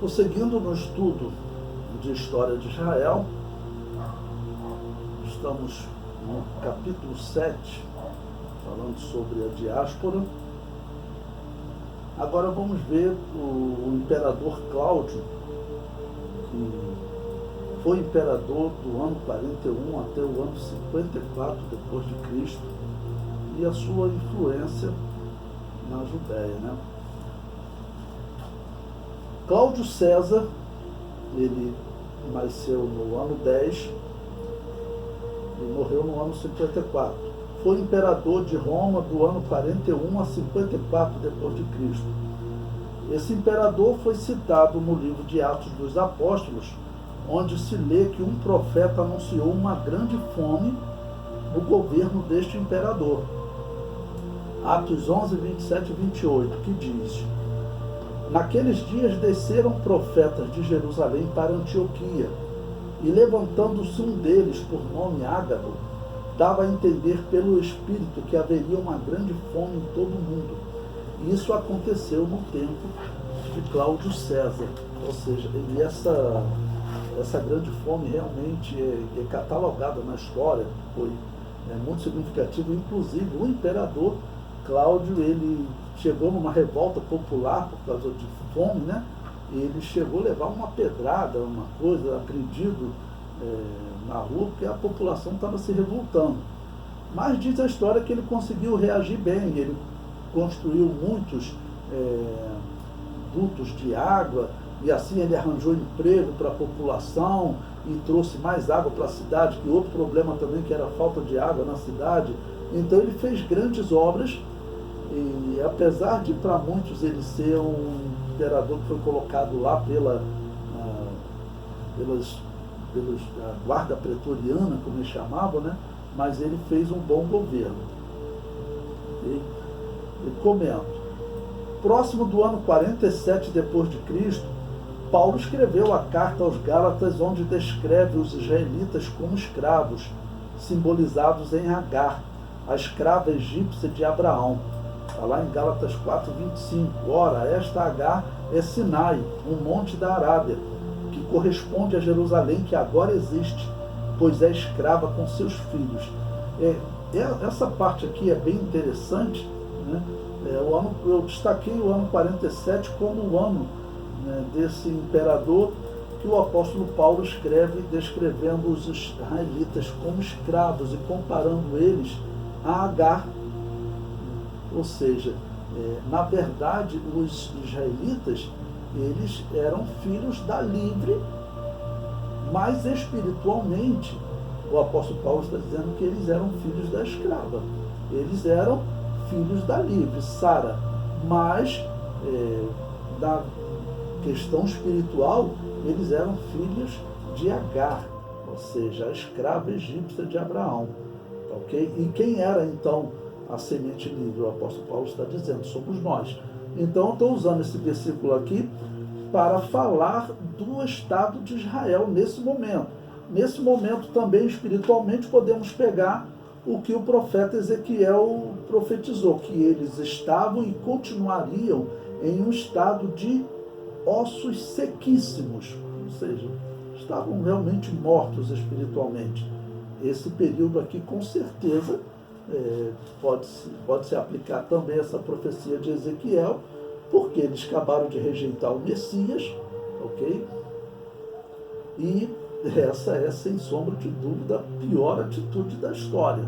Prosseguindo no estudo de história de Israel, estamos no capítulo 7, falando sobre a diáspora. Agora vamos ver o imperador Cláudio, que foi imperador do ano 41 até o ano 54 depois de Cristo, e a sua influência na Judéia, né? Cláudio César, ele nasceu no ano 10 e morreu no ano 54. Foi imperador de Roma do ano 41 a 54 depois de Cristo. Esse imperador foi citado no livro de Atos dos Apóstolos, onde se lê que um profeta anunciou uma grande fome no governo deste imperador. Atos 11, 27 e 28, que diz: Naqueles dias desceram profetas de Jerusalém para Antioquia, e levantando-se um deles, por nome Ágabo, dava a entender pelo Espírito que haveria uma grande fome em todo o mundo. E isso aconteceu no tempo de Cláudio César. Ou seja, essa grande fome realmente é catalogada na história, foi muito significativo. Inclusive, o imperador Cláudio, ele chegou numa revolta popular por causa de fome, né? Ele chegou a levar uma pedrada, uma coisa, agredido na rua, porque a população estava se revoltando. Mas diz a história que ele conseguiu reagir bem, ele construiu muitos dutos de água, e assim ele arranjou emprego para a população e trouxe mais água para a cidade, que outro problema também, que era a falta de água na cidade. Então ele fez grandes obras, e apesar de para muitos ele ser um imperador que foi colocado lá pela guarda pretoriana, como eles chamavam, né? Mas ele fez um bom governo. E comento, próximo do ano 47 depois de Cristo, Paulo escreveu a carta aos Gálatas, onde descreve os israelitas como escravos, simbolizados em Agar, a escrava egípcia de Abraão. Está lá em Gálatas 4, 25. Ora, esta Agar é Sinai, um monte da Arábia, que corresponde a Jerusalém, que agora existe, pois é escrava com seus filhos. Essa parte aqui é bem interessante, né? Eu destaquei o ano 47 como o ano, né, desse imperador, que o apóstolo Paulo escreve descrevendo os israelitas como escravos e comparando eles a Agar. Ou seja, na verdade, os israelitas, eles eram filhos da livre, mas espiritualmente, o apóstolo Paulo está dizendo que eles eram filhos da escrava. Eles eram filhos da livre, Sara, mas da questão espiritual, eles eram filhos de Agar, ou seja, a escrava egípcia de Abraão. Ok? E quem era então a semente livre? O apóstolo Paulo está dizendo, somos nós. Então eu estou usando esse versículo aqui para falar do Estado de Israel nesse momento. Nesse momento também, espiritualmente, podemos pegar o que o profeta Ezequiel profetizou, que eles estavam e continuariam em um estado de ossos sequíssimos, ou seja, estavam realmente mortos espiritualmente. Esse período aqui, com certeza, pode se aplicar também essa profecia de Ezequiel, porque eles acabaram de rejeitar o Messias, ok? E essa é, sem sombra de dúvida, a pior atitude da história.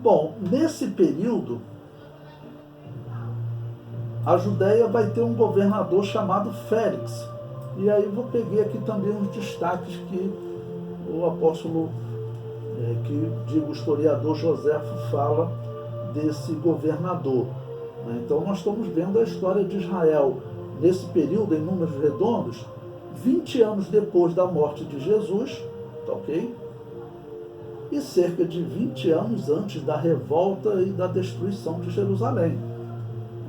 Bom, nesse período, a Judéia vai ter um governador chamado Félix. E aí eu peguei aqui também uns destaques que o apóstolo, o historiador Joséfo fala desse governador. Então nós estamos vendo a história de Israel nesse período, em números redondos, 20 anos depois da morte de Jesus, ok? E cerca de 20 anos antes da revolta e da destruição de Jerusalém.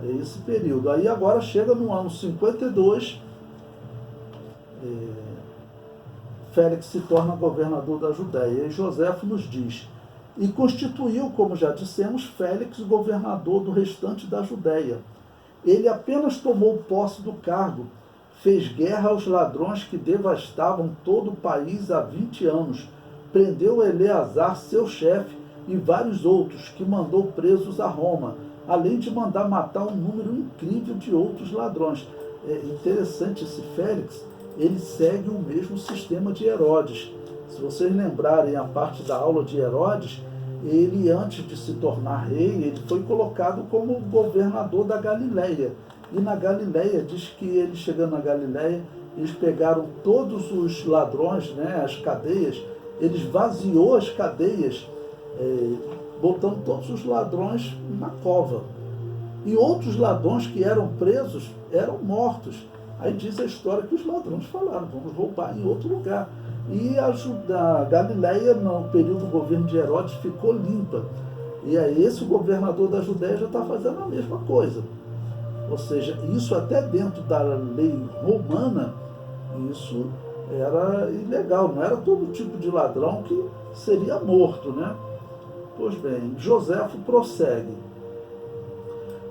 É esse período. Aí agora chega no ano 52, Félix se torna governador da Judéia. E Joséfo nos diz: e constituiu, como já dissemos, Félix governador do restante da Judéia, Ele apenas tomou posse do cargo, fez guerra aos ladrões que devastavam todo o país há 20 anos, prendeu Eleazar, seu chefe, e vários outros, que mandou presos a Roma, além de mandar matar um número incrível de outros ladrões. É interessante, esse Félix, ele segue o mesmo sistema de Herodes. Se vocês lembrarem a parte da aula de Herodes, ele, antes de se tornar rei, ele foi colocado como governador da Galileia. E na Galileia, diz que ele, chegando na Galileia, eles pegaram todos os ladrões, né, as cadeias, eles vaziou as cadeias, botando todos os ladrões na cova. E outros ladrões que eram presos eram mortos. Aí diz a história que os ladrões falaram, vamos roubar em outro lugar. E a Galileia, no período do governo de Herodes, ficou limpa. E aí esse governador da Judéia já está fazendo a mesma coisa. Ou seja, isso até dentro da lei romana, isso era ilegal, não era todo tipo de ladrão que seria morto, né? Pois bem, Joséfo prossegue.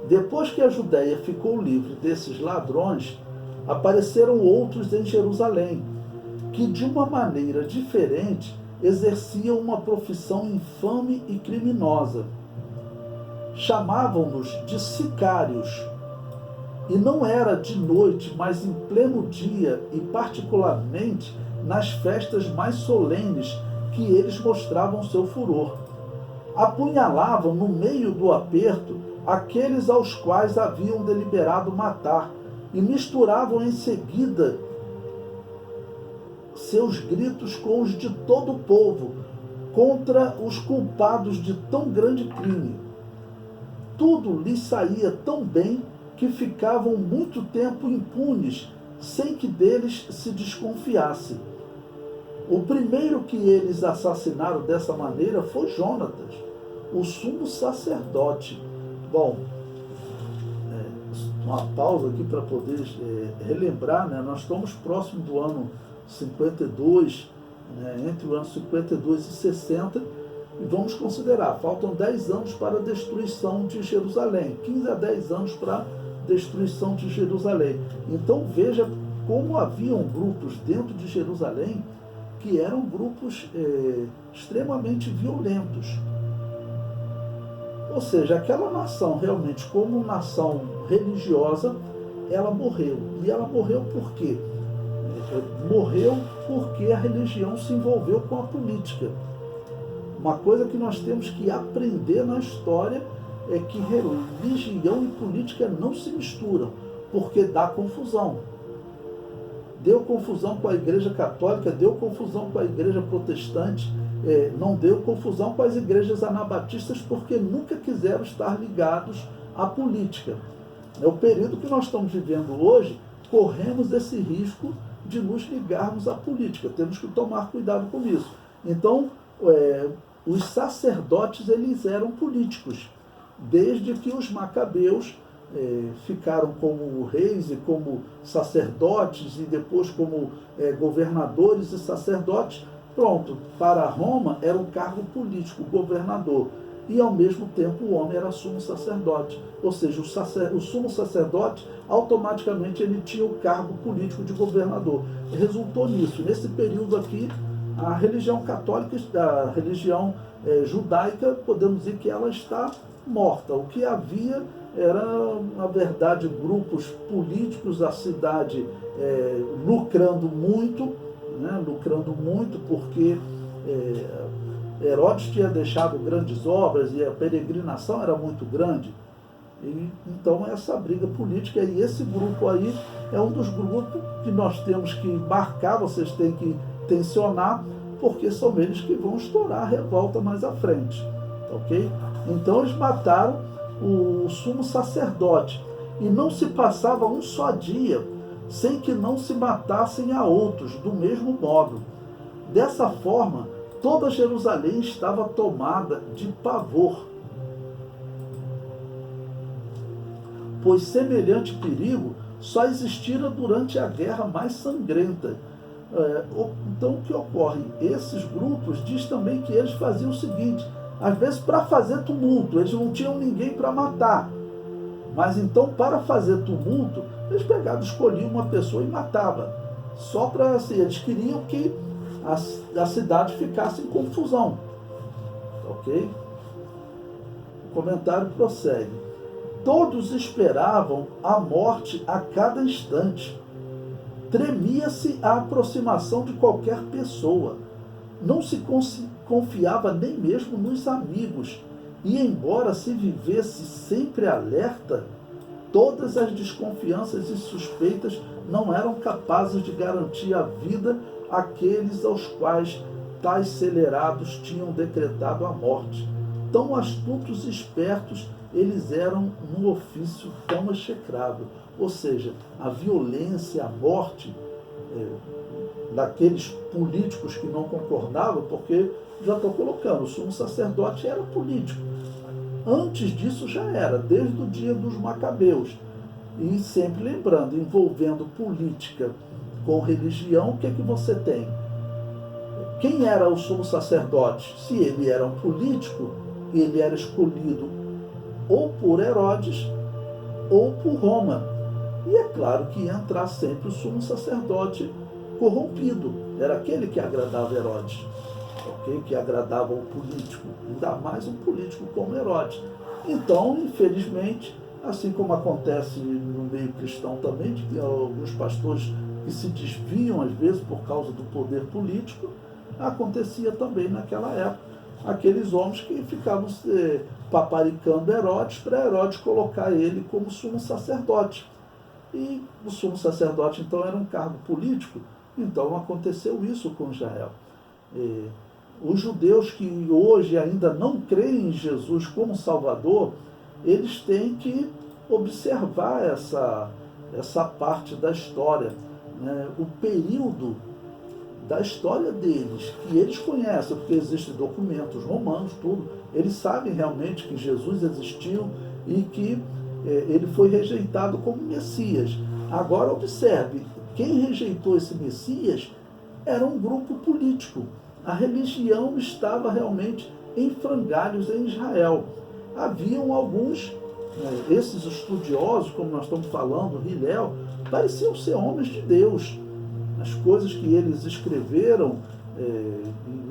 Depois que a Judéia ficou livre desses ladrões, apareceram outros em Jerusalém, que de uma maneira diferente exerciam uma profissão infame e criminosa. Chamavam-nos de sicários. E não era de noite, mas em pleno dia, e particularmente nas festas mais solenes, que eles mostravam seu furor. Apunhalavam no meio do aperto aqueles aos quais haviam deliberado matar, e misturavam em seguida seus gritos com os de todo o povo, contra os culpados de tão grande crime. Tudo lhes saía tão bem que ficavam muito tempo impunes, sem que deles se desconfiasse. O primeiro que eles assassinaram dessa maneira foi Jonatas, o sumo sacerdote. Bom, uma pausa aqui para poder relembrar, né? Nós estamos próximo do ano 52, né? Entre o ano 52 e 60, e vamos considerar, faltam 10 anos para a destruição de Jerusalém, 15 a 10 anos para a destruição de Jerusalém. Então veja como haviam grupos dentro de Jerusalém que eram grupos extremamente violentos. Ou seja, aquela nação realmente, como nação religiosa, ela morreu. E ela morreu por quê? Morreu porque a religião se envolveu com a política. Uma coisa que nós temos que aprender na história é que religião e política não se misturam, porque dá confusão. Deu confusão com a Igreja Católica, deu confusão com a Igreja Protestante, não deu confusão com as igrejas anabatistas, porque nunca quiseram estar ligados à política. É o período que nós estamos vivendo hoje, corremos esse risco de nos ligarmos à política. Temos que tomar cuidado com isso. Então, os sacerdotes, eles eram políticos, desde que os macabeus ficaram como reis e como sacerdotes e depois como governadores e sacerdotes. Pronto, para Roma era um cargo político, governador, e ao mesmo tempo o homem era sumo sacerdote, ou seja, o sumo sacerdote automaticamente ele tinha o cargo político de governador. Resultou nisso, nesse período aqui, a religião católica, a religião judaica, podemos dizer que ela está morta. O que havia era, na verdade, grupos políticos, a cidade lucrando muito, porque Herodes tinha deixado grandes obras e a peregrinação era muito grande. E, então, essa briga política, e esse grupo aí é um dos grupos que nós temos que marcar, vocês têm que tensionar, porque são eles que vão estourar a revolta mais à frente. Ok? Então, eles mataram o sumo sacerdote. E não se passava um só dia sem que não se matassem a outros, do mesmo modo. Dessa forma, toda Jerusalém estava tomada de pavor, pois semelhante perigo só existira durante a guerra mais sangrenta. Então, o que ocorre? Esses grupos, diz também que eles faziam o seguinte, às vezes para fazer tumulto, eles não tinham ninguém para matar, Mas então, para fazer tumulto, eles pegavam, escolhiam uma pessoa e matavam. Só para, assim, eles queriam que a cidade ficasse em confusão. Ok? O comentário prossegue. Todos esperavam a morte a cada instante. Tremia-se a aproximação de qualquer pessoa. Não se confiava nem mesmo nos amigos. E embora se vivesse sempre alerta, todas as desconfianças e suspeitas não eram capazes de garantir a vida àqueles aos quais tais celerados tinham decretado a morte. Tão astutos e espertos eles eram no ofício tão execrável. Ou seja, a violência, a morte daqueles políticos que não concordavam, porque já estou colocando, o sumo sacerdote era político. Antes disso já era, desde o dia dos Macabeus. E sempre lembrando, envolvendo política com religião, o que é que você tem? Quem era o sumo sacerdote? Se ele era um político, ele era escolhido ou por Herodes ou por Roma. E é claro que ia entrar sempre o sumo sacerdote corrompido. Era aquele que agradava Herodes, okay? Que agradava o político, ainda mais um político como Herodes. Então, infelizmente, assim como acontece no meio cristão também, de que alguns pastores que se desviam às vezes por causa do poder político, acontecia também naquela época. Aqueles homens que ficavam paparicando Herodes para Herodes colocar ele como sumo sacerdote. E o sumo sacerdote então era um cargo político, então aconteceu isso com Israel. Os judeus que hoje ainda não creem em Jesus como Salvador, eles têm que observar essa parte da história, né? O período da história deles, que eles conhecem, porque existem documentos romanos, tudo, eles sabem realmente que Jesus existiu e que ele foi rejeitado como Messias. Agora observe, quem rejeitou esse Messias era um grupo político. A religião estava realmente em frangalhos em Israel. Haviam alguns, esses estudiosos, como nós estamos falando, Hillel, pareciam ser homens de Deus. As coisas que eles escreveram,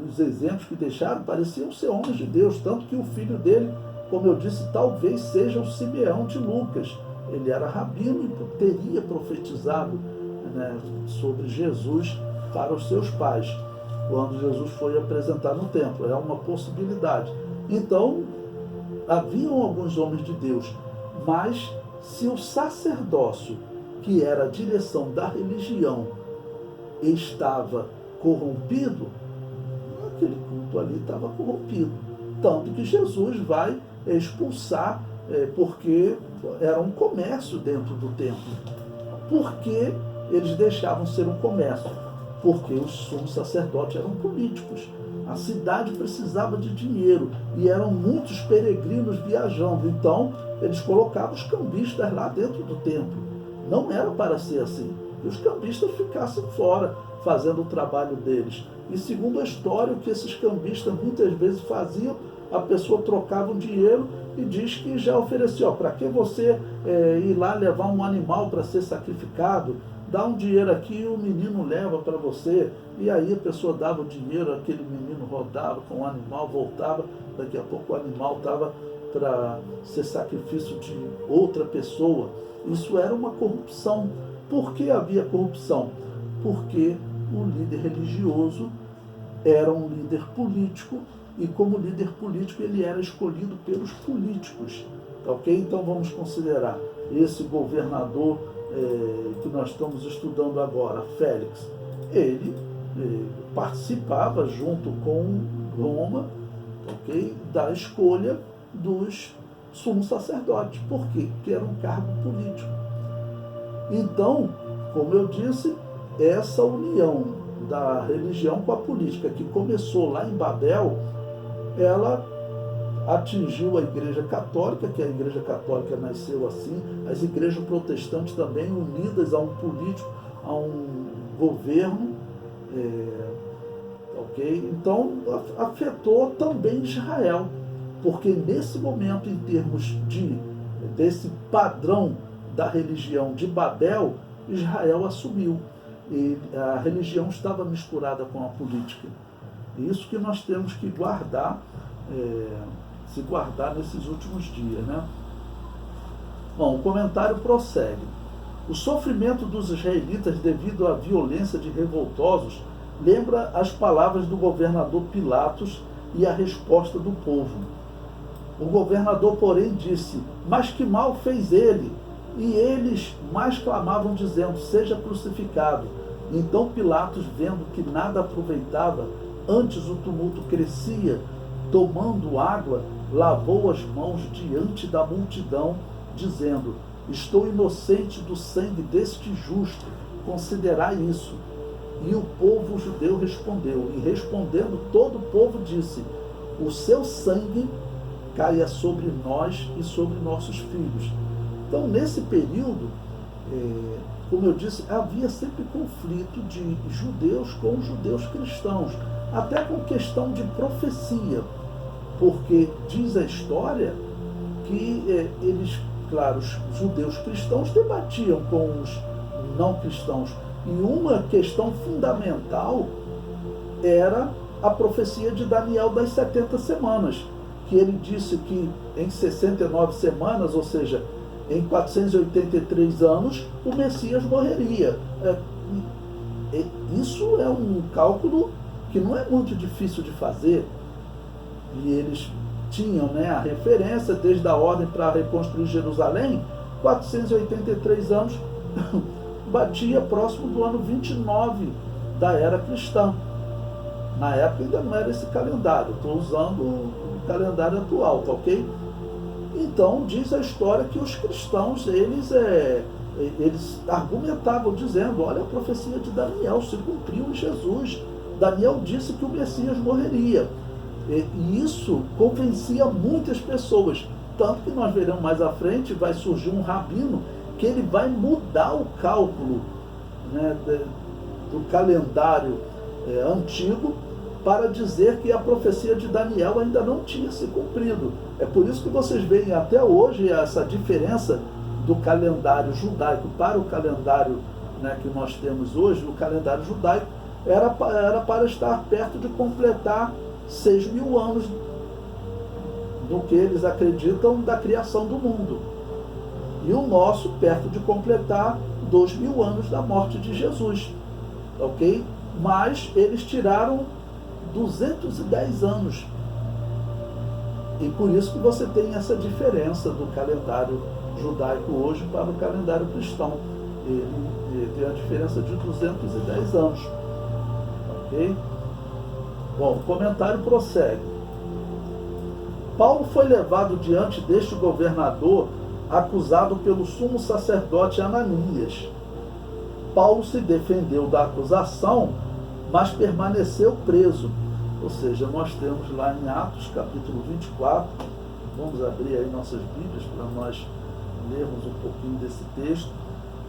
os exemplos que deixaram, pareciam ser homens de Deus, tanto que o filho dele, como eu disse, talvez seja o Simeão de Lucas. Ele era rabino e teria profetizado, né, sobre Jesus para os seus pais, quando Jesus foi apresentar no templo. É uma possibilidade. Então, haviam alguns homens de Deus, mas se o sacerdócio, que era a direção da religião, estava corrompido, aquele culto ali estava corrompido. Tanto que Jesus vai expulsar, porque era um comércio dentro do templo. Por que eles deixavam ser um comércio? Porque os sumos sacerdotes eram políticos. A cidade precisava de dinheiro e eram muitos peregrinos viajando. Então, eles colocavam os cambistas lá dentro do templo. Não era para ser assim. Que os cambistas ficassem fora, fazendo o trabalho deles. E segundo a história, o que esses cambistas muitas vezes faziam, a pessoa trocava um dinheiro e diz que já ofereceu, para que você ir lá levar um animal para ser sacrificado? Dá um dinheiro aqui e o menino leva para você. E aí a pessoa dava o dinheiro, aquele menino rodava com o animal, voltava, daqui a pouco o animal estava para ser sacrifício de outra pessoa. Isso era uma corrupção. Por que havia corrupção? Porque o líder religioso era um líder político e como líder político ele era escolhido pelos políticos. Ok? Então vamos considerar esse governador que nós estamos estudando agora, Félix. Ele participava junto com Roma, ok, da escolha dos sumos sacerdotes. Por quê? Porque era um cargo político. Então, como eu disse, essa união da religião com a política, que começou lá em Babel, ela atingiu a Igreja Católica, que a Igreja Católica nasceu assim, as igrejas protestantes também unidas a um político, a um governo, ok? Então, afetou também Israel, porque nesse momento, em termos de desse padrão da religião de Babel, Israel assumiu. E a religião estava misturada com a política. Isso que nós temos que guardar, se guardar nesses últimos dias, né? Bom, o comentário prossegue. O sofrimento dos israelitas devido à violência de revoltosos lembra as palavras do governador Pilatos e a resposta do povo. O governador, porém, disse: mas que mal fez ele? E eles mais clamavam, dizendo: seja crucificado. Então Pilatos, vendo que nada aproveitava, antes o tumulto crescia, tomando água, lavou as mãos diante da multidão, dizendo: estou inocente do sangue deste justo, considerai isso. E o povo judeu respondeu, e respondendo todo o povo disse: o seu sangue caia sobre nós e sobre nossos filhos. Então, nesse período, como eu disse, havia sempre conflito de judeus com judeus cristãos, até com questão de profecia, porque diz a história que eles, claro, os judeus cristãos debatiam com os não cristãos, e uma questão fundamental era a profecia de Daniel das 70 semanas, que ele disse que em 69 semanas, ou seja, em 483 anos, o Messias morreria. Isso é um cálculo que não é muito difícil de fazer. E eles tinham, né, a referência desde a ordem para reconstruir Jerusalém, 483 anos, batia próximo do ano 29 da era cristã. Na época ainda não era esse calendário, estou usando o calendário atual, tá ok? Então, diz a história que os cristãos, eles argumentavam dizendo: olha, a profecia de Daniel se cumpriu em Jesus. Daniel disse que o Messias morreria. E isso convencia muitas pessoas. Tanto que nós veremos mais à frente, vai surgir um rabino que ele vai mudar o cálculo, né, do calendário antigo, para dizer que a profecia de Daniel ainda não tinha se cumprido. É por isso que vocês veem até hoje essa diferença do calendário judaico para o calendário, né, que nós temos hoje. O calendário judaico era para estar perto de completar 6.000 anos do que eles acreditam da criação do mundo. E o nosso perto de completar 2.000 anos da morte de Jesus. Ok? Mas eles tiraram 210 anos. E por isso que você tem essa diferença do calendário judaico hoje para o calendário cristão. Ele tem a diferença de 210 anos. Ok? Bom, o comentário prossegue. Paulo foi levado diante deste governador, acusado pelo sumo sacerdote Ananias. Paulo se defendeu da acusação, mas permaneceu preso. Ou seja, nós temos lá em Atos, capítulo 24, vamos abrir aí nossas Bíblias para nós lermos um pouquinho desse texto,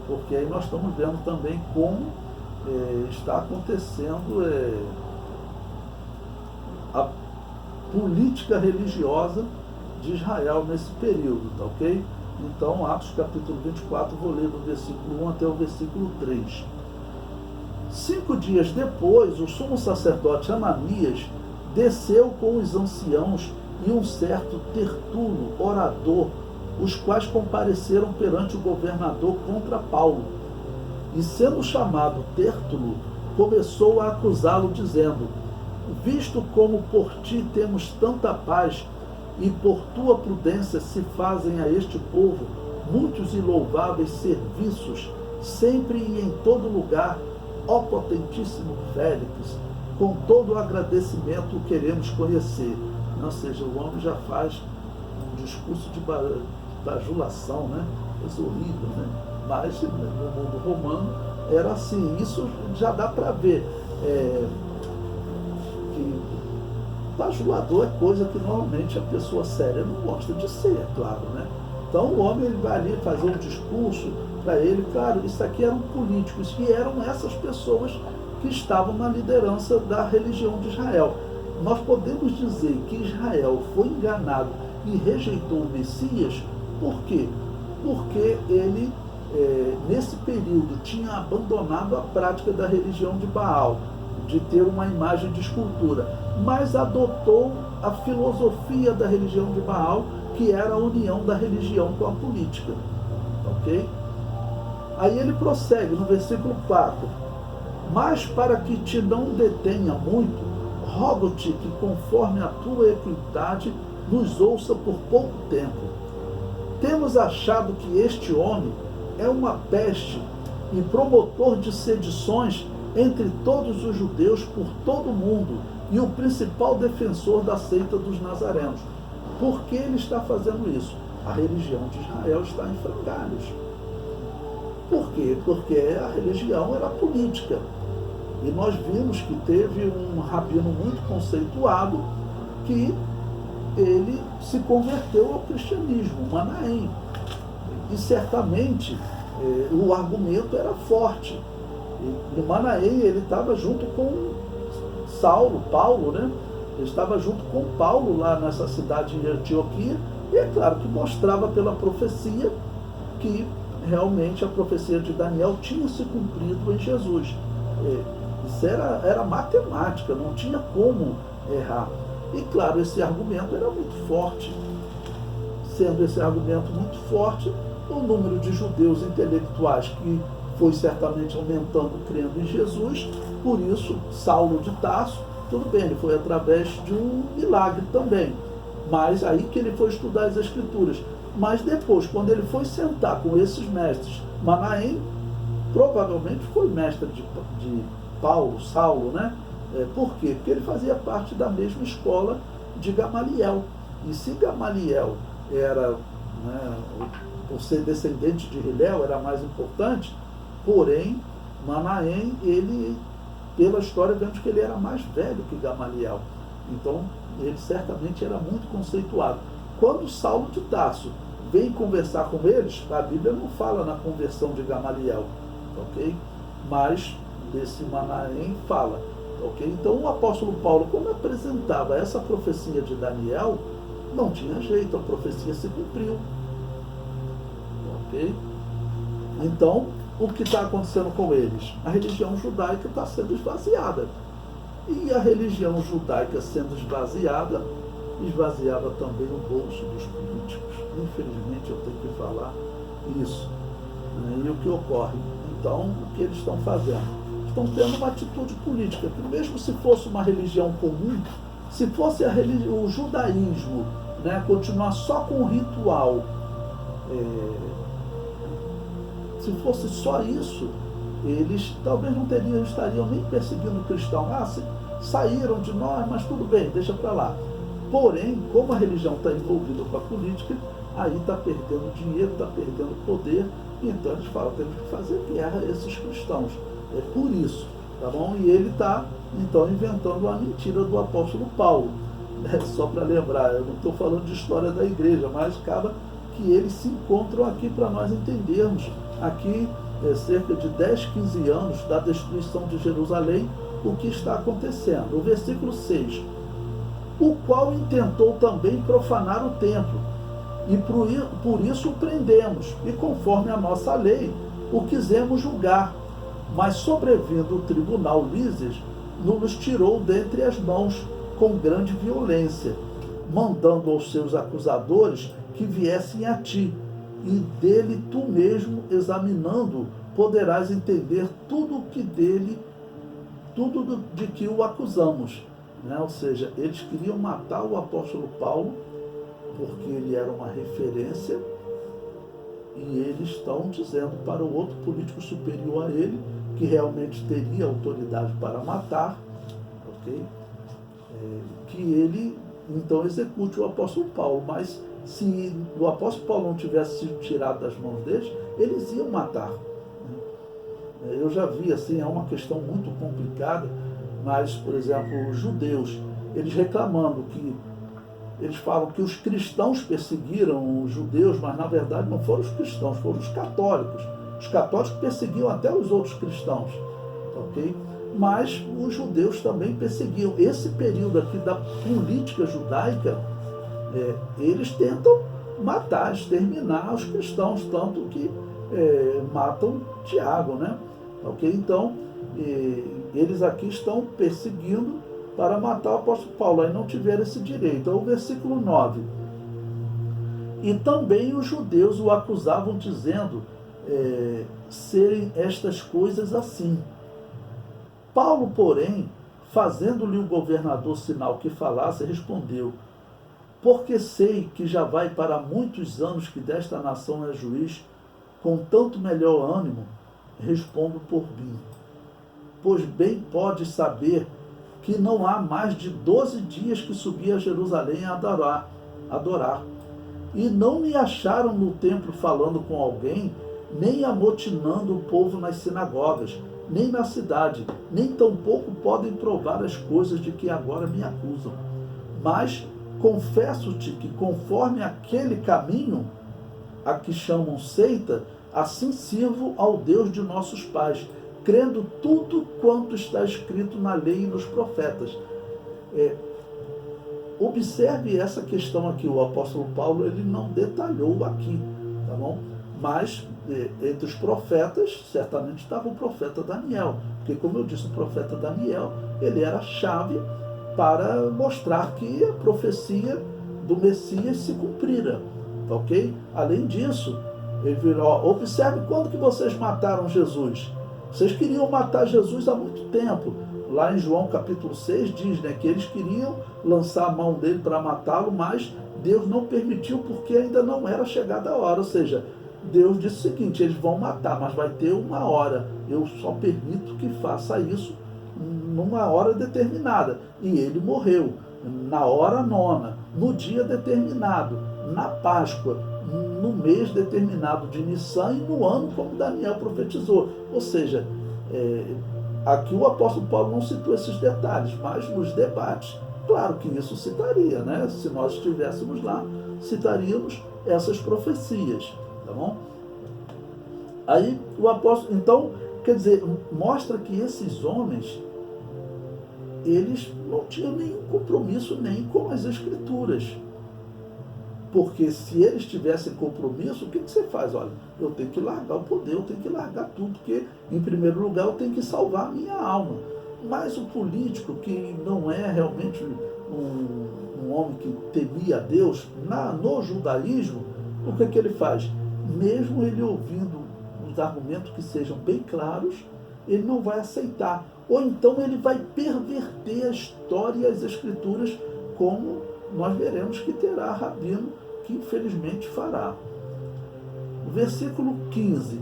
porque aí nós estamos vendo também como está acontecendo a política religiosa de Israel nesse período, tá ok? Então, Atos capítulo 24, vou ler do versículo 1 até o versículo 3. 5 dias depois, o sumo sacerdote Ananias desceu com os anciãos e um certo Tertulo, orador, os quais compareceram perante o governador contra Paulo. E sendo chamado Tertulo, começou a acusá-lo, dizendo: visto como por ti temos tanta paz, e por tua prudência se fazem a este povo muitos e louváveis serviços, sempre e em todo lugar, ó potentíssimo Félix, com todo o agradecimento o queremos conhecer. Ou seja, o homem já faz um discurso de bajulação, né? Coisa horrível, né? Mas no mundo romano era assim. Isso já dá para ver que bajulador é coisa que normalmente a pessoa séria não gosta de ser, é claro, né? Então o homem ele vai ali fazer um discurso para ele, claro, isso aqui eram políticos, e eram essas pessoas que estavam na liderança da religião de Israel. Nós podemos dizer que Israel foi enganado e rejeitou o Messias Por quê? Porque ele, nesse período, tinha abandonado a prática da religião de Baal, de ter uma imagem de escultura, mas adotou a filosofia da religião de Baal, que era a união da religião com a política. Ok? Aí ele prossegue no versículo 4. Mas para que te não detenha muito, rogo-te que, conforme a tua equidade, nos ouça por pouco tempo. Temos achado que este homem é uma peste e promotor de sedições entre todos os judeus por todo o mundo e o principal defensor da seita dos nazarenos. Por que ele está fazendo isso? A religião de Israel está em frangalhos. Por quê? Porque a religião era política. E nós vimos que teve um rabino muito conceituado que ele se converteu ao cristianismo, Manaém. E certamente o argumento era forte. E Manaém, ele estava junto com Paulo, né? Ele estava junto com Paulo lá nessa cidade de Antioquia, e é claro que mostrava pela profecia que realmente a profecia de Daniel tinha se cumprido em Jesus. Isso era matemática, não tinha como errar. E claro, esse argumento era muito forte. Sendo esse argumento muito forte, o número de judeus intelectuais que foi certamente aumentando crendo em Jesus, por isso Saulo de Tarso, tudo bem, ele foi através de um milagre também, mas aí que ele foi estudar as Escrituras. Mas depois, quando ele foi sentar com esses mestres, Manaém provavelmente foi mestre de Saulo, né? Por quê? Porque ele fazia parte da mesma escola de Gamaliel. E se Gamaliel era, né, por ser descendente de Hilel, era mais importante, porém, Manaém, ele, pela história, vemos que ele era mais velho que Gamaliel. Então, ele certamente era muito conceituado. Quando Saulo de Tarso vem conversar com eles, a Bíblia não fala na conversão de Gamaliel, ok? Mas desse Manaém fala, ok? Então o apóstolo Paulo, quando apresentava essa profecia de Daniel, não tinha jeito, a profecia se cumpriu, ok? Então, o que está acontecendo com eles? A religião judaica está sendo esvaziada. E a religião judaica sendo esvaziada, esvaziava também o bolso dos políticos. Infelizmente eu tenho que falar isso. E o que ocorre? Então, o que eles estão fazendo? Estão tendo uma atitude política, que mesmo se fosse uma religião comum, se fosse o judaísmo, né, continuar só com o ritual, se fosse só isso, eles talvez não estariam nem perseguindo o cristão. Saíram de nós, mas tudo bem, deixa para lá. Porém, como a religião está envolvida com a política, aí está perdendo dinheiro, está perdendo poder, então eles falam, temos que fazer guerra a esses cristãos. É por isso, tá bom? E ele está, então, inventando a mentira do apóstolo Paulo. Só para lembrar, eu não estou falando de história da igreja, mas acaba que eles se encontram aqui para nós entendermos. Aqui, cerca de 10, 15 anos da destruição de Jerusalém, o que está acontecendo. O versículo 6. O qual intentou também profanar o templo, e por isso o prendemos, e conforme a nossa lei, o quisemos julgar. Mas sobrevindo o tribunal Lísias, nos tirou dentre as mãos com grande violência, mandando aos seus acusadores que viessem a ti, e dele tu mesmo, examinando, poderás entender tudo de que o acusamos. Né? Ou seja, eles queriam matar o apóstolo Paulo, porque ele era uma referência, e eles estão dizendo para o outro político superior a ele, que realmente teria autoridade para matar, ok? Que ele, então, execute o apóstolo Paulo. Mas se o apóstolo Paulo não tivesse sido tirado das mãos deles, eles iam matar. Eu já vi, assim, é uma questão muito complicada, mas, por exemplo, os judeus, eles reclamando que eles falam que os cristãos perseguiram os judeus, mas na verdade não foram os cristãos, foram os católicos. Os católicos perseguiam até os outros cristãos, ok? Mas os judeus também perseguiam. Esse período aqui da política judaica, eles tentam matar, exterminar os cristãos, tanto que matam Tiago, né? Ok? Então, eles aqui estão perseguindo para matar o apóstolo Paulo, aí não tiveram esse direito. Então, o versículo 9. E também os judeus o acusavam, dizendo serem estas coisas assim. Paulo, porém, fazendo-lhe o governador sinal que falasse, respondeu: porque sei que já vai para muitos anos que desta nação é juiz, com tanto melhor ânimo, respondo por mim. Pois bem podes saber que não há mais de 12 dias que subi a Jerusalém a adorar. E não me acharam no templo falando com alguém, nem amotinando o povo nas sinagogas, nem na cidade, nem tampouco podem provar as coisas de que agora me acusam. Mas confesso-te que, conforme aquele caminho a que chamam seita, assim sirvo ao Deus de nossos pais, crendo tudo quanto está escrito na lei e nos profetas. Observe essa questão aqui, o apóstolo Paulo ele não detalhou aqui, tá bom? Mas entre os profetas, certamente estava o profeta Daniel, porque, como eu disse, o profeta Daniel, ele era a chave para mostrar que a profecia do Messias se cumprira, ok? Além disso, ele virou: observe quando que vocês mataram Jesus. Vocês queriam matar Jesus há muito tempo. Lá em João capítulo 6 diz, né, que eles queriam lançar a mão dele para matá-lo, mas Deus não permitiu porque ainda não era chegada a hora. Ou seja, Deus disse o seguinte: eles vão matar, mas vai ter uma hora. Eu só permito que faça isso numa hora determinada. E ele morreu na hora nona, no dia determinado, na Páscoa, no mês determinado de Nissan e no ano como Daniel profetizou. Ou seja, aqui o apóstolo Paulo não citou esses detalhes, mas nos debates, claro que isso citaria, né? Se nós estivéssemos lá, citaríamos essas profecias, tá bom? Aí o apóstolo, então, quer dizer, mostra que esses homens, eles não tinham nenhum compromisso nem com as Escrituras. Porque se eles tivessem compromisso, o que você faz? Olha, eu tenho que largar o poder, eu tenho que largar tudo, porque, em primeiro lugar, eu tenho que salvar a minha alma. Mas o político, que não é realmente um homem que temia a Deus, no judaísmo, o que ele faz? Mesmo ele ouvindo os argumentos que sejam bem claros, ele não vai aceitar. Ou então ele vai perverter a história e as Escrituras, como nós veremos que terá rabino que infelizmente fará. Versículo 15.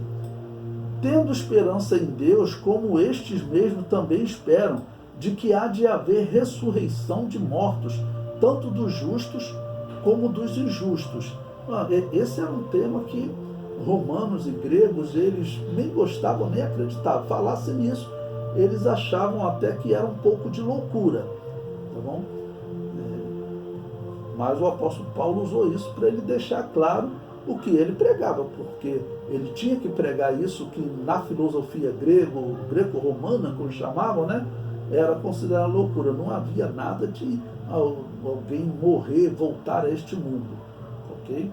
Tendo esperança em Deus, como estes mesmos também esperam, de que há de haver ressurreição de mortos, tanto dos justos como dos injustos. Esse era um tema que romanos e gregos, eles nem gostavam, nem acreditavam. Falassem nisso, eles achavam até que era um pouco de loucura, tá bom? Mas o apóstolo Paulo usou isso para ele deixar claro o que ele pregava, porque ele tinha que pregar isso que na filosofia greco-romana, como chamavam, né, era considerado loucura. Não havia nada de alguém morrer, voltar a este mundo, ok?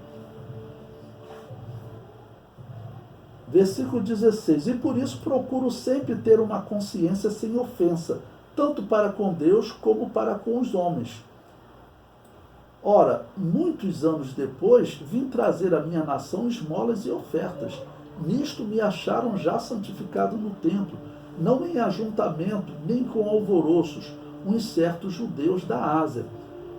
Versículo 16. E por isso procuro sempre ter uma consciência sem ofensa, tanto para com Deus como para com os homens. Ora, muitos anos depois, vim trazer à minha nação esmolas e ofertas. Nisto me acharam já santificado no templo, não em ajuntamento, nem com alvoroços, uns certos judeus da Ásia,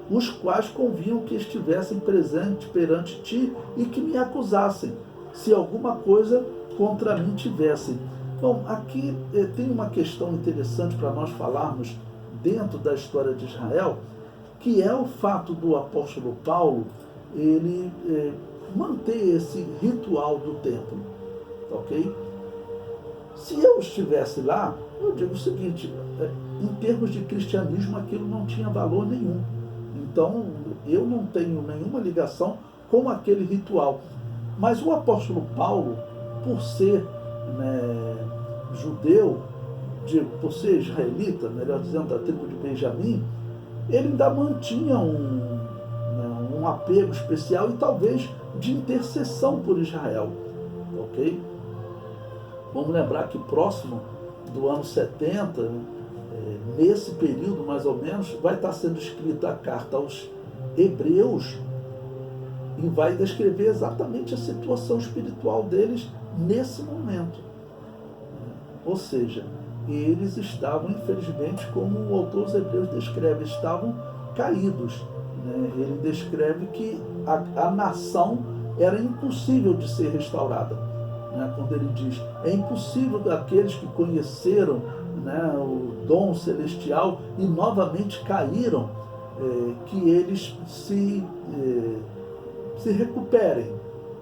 os quais convinham que estivessem presentes perante ti e que me acusassem, se alguma coisa contra mim tivessem. Bom, aqui tem uma questão interessante para nós falarmos dentro da história de Israel, que é o fato do apóstolo Paulo ele manter esse ritual do templo, ok? Se eu estivesse lá, eu digo o seguinte: em termos de cristianismo, aquilo não tinha valor nenhum. Então, eu não tenho nenhuma ligação com aquele ritual. Mas o apóstolo Paulo, por ser judeu, por ser israelita, melhor dizendo, da tribo de Benjamim, ele ainda mantinha um um apego especial e talvez de intercessão por Israel, ok? Vamos lembrar que próximo do ano 70, nesse período mais ou menos, vai estar sendo escrita a carta aos Hebreus e vai descrever exatamente a situação espiritual deles nesse momento. Ou seja, eles estavam, infelizmente, como o autor dos Hebreus descreve, estavam caídos. Ele descreve que a nação era impossível de ser restaurada. Quando ele diz, é impossível aqueles que conheceram o dom celestial e novamente caíram, que eles se recuperem.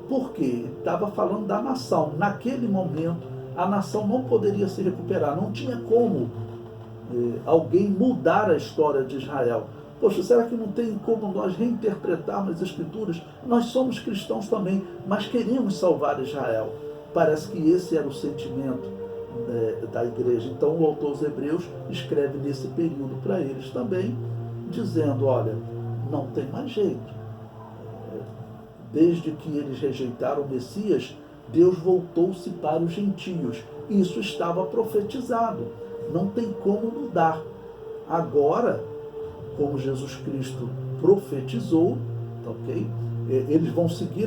Por quê? Estava falando da nação. Naquele momento, a nação não poderia se recuperar. Não tinha como alguém mudar a história de Israel. Poxa, será que não tem como nós reinterpretarmos as Escrituras? Nós somos cristãos também, mas queremos salvar Israel. Parece que esse era o sentimento da igreja. Então o autor dos Hebreus escreve nesse período para eles também, dizendo, olha, não tem mais jeito. Desde que eles rejeitaram o Messias, Deus voltou-se para os gentios. Isso estava profetizado. Não tem como mudar. Agora, como Jesus Cristo profetizou, ok? Eles vão seguir